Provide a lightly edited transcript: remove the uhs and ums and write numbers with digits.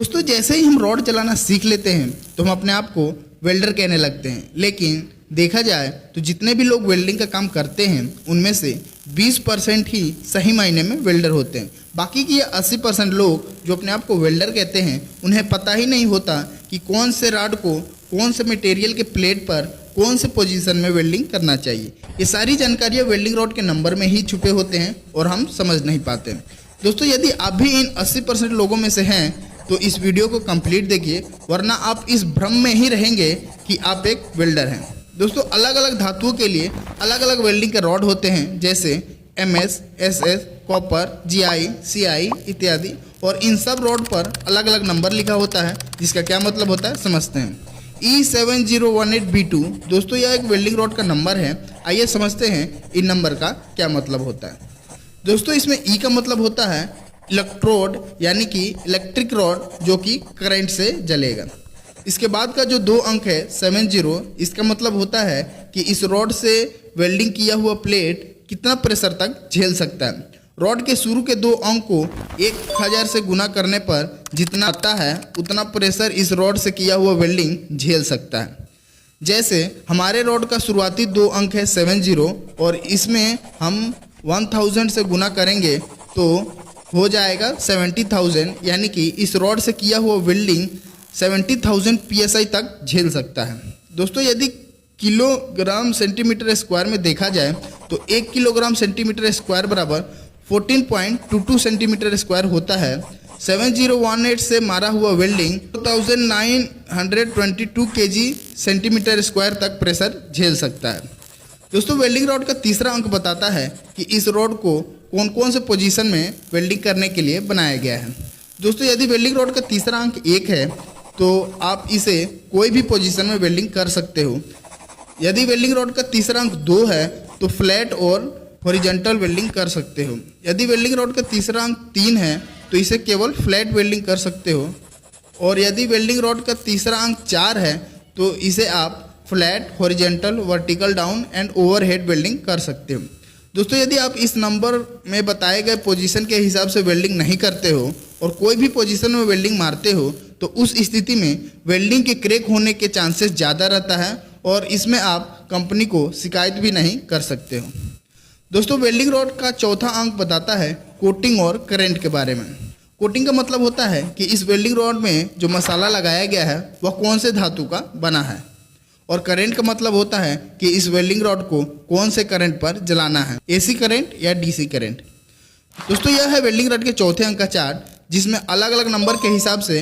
दोस्तों जैसे ही हम रॉड चलाना सीख लेते हैं तो हम अपने आप को वेल्डर कहने लगते हैं, लेकिन देखा जाए तो जितने भी लोग वेल्डिंग का काम करते हैं उनमें से 20% ही सही मायने में वेल्डर होते हैं। बाकी की 80% लोग जो अपने आप को वेल्डर कहते हैं उन्हें पता ही नहीं होता कि कौन से रॉड को कौन से मटेरियल के प्लेट पर कौन से पोजीशन में वेल्डिंग करना चाहिए। ये सारी जानकारियाँ वेल्डिंग रॉड के नंबर में ही छुपे होते हैं और हम समझ नहीं पाते। दोस्तों यदि आप भी इन 80% लोगों में से हैं तो इस वीडियो को कंप्लीट देखिए, वरना आप इस भ्रम में ही रहेंगे कि आप एक वेल्डर हैं। दोस्तों अलग अलग धातुओं के लिए अलग अलग वेल्डिंग के रॉड होते हैं, जैसे MS, SS, copper, GI, CI इत्यादि, और इन सब रॉड पर अलग अलग नंबर लिखा होता है, जिसका क्या मतलब होता है समझते हैं। E7018B2 दोस्तों यह एक वेल्डिंग रॉड का नंबर है। आइए समझते हैं इन नंबर का क्या मतलब होता है। दोस्तों इसमें E का मतलब होता है इलेक्ट्रोड, यानी कि इलेक्ट्रिक रॉड जो कि करंट से जलेगा। इसके बाद का जो 2 अंक है 70, इसका मतलब होता है कि इस रॉड से वेल्डिंग किया हुआ प्लेट कितना प्रेशर तक झेल सकता है। रॉड के शुरू के 2 अंक को 1000 से गुना करने पर जितना आता है उतना प्रेशर इस रॉड से किया हुआ वेल्डिंग झेल सकता है। जैसे हमारे रॉड का शुरुआती 2 अंक है 70 और इसमें हम 1000 से गुना करेंगे तो हो जाएगा 70,000, यानी कि इस रॉड से किया हुआ वेल्डिंग 70,000 PSI तक झेल सकता है। दोस्तों यदि किलोग्राम सेंटीमीटर स्क्वायर में देखा जाए तो 1 किलोग्राम सेंटीमीटर स्क्वायर बराबर 14.22 सेंटीमीटर स्क्वायर होता है। 7018 से मारा हुआ वेल्डिंग 2922 kg सेंटीमीटर स्क्वायर तक प्रेशर झेल सकता है। दोस्तों वेल्डिंग रॉड का तीसरा अंक बताता है कि इस रॉड को कौन कौन से पोजीशन में वेल्डिंग करने के लिए बनाया गया है। दोस्तों यदि वेल्डिंग रॉड का तीसरा अंक 1 है तो आप इसे कोई भी पोजीशन में वेल्डिंग कर सकते हो। यदि वेल्डिंग रॉड का तीसरा अंक 2 है तो फ्लैट और हॉरिजॉन्टल वेल्डिंग कर सकते हो। यदि वेल्डिंग रॉड का तीसरा अंक 3 है तो इसे केवल फ्लैट वेल्डिंग कर सकते हो, और यदि वेल्डिंग रॉड का तीसरा अंक 4 है तो इसे आप flat, horizontal, vertical down and overhead welding कर सकते हो। दोस्तों यदि आप इस नंबर में बताए गए पोजीशन के हिसाब से वेल्डिंग नहीं करते हो और कोई भी पोजीशन में वेल्डिंग मारते हो तो उस स्थिति में वेल्डिंग के क्रैक होने के चांसेस ज़्यादा रहता है और इसमें आप कंपनी को शिकायत भी नहीं कर सकते हो। दोस्तों वेल्डिंग रॉड का चौथा अंक बताता है कोटिंग और करंट के बारे में। कोटिंग का मतलब होता है कि इस वेल्डिंग रॉड में जो मसाला लगाया गया है वह कौन से धातु का बना है, और करंट का मतलब होता है कि इस वेल्डिंग रॉड को कौन से करंट पर जलाना है, AC करंट या DC करंट। दोस्तों यह है वेल्डिंग रॉड के चौथे अंक का चार्ट, जिसमें अलग अलग नंबर के हिसाब से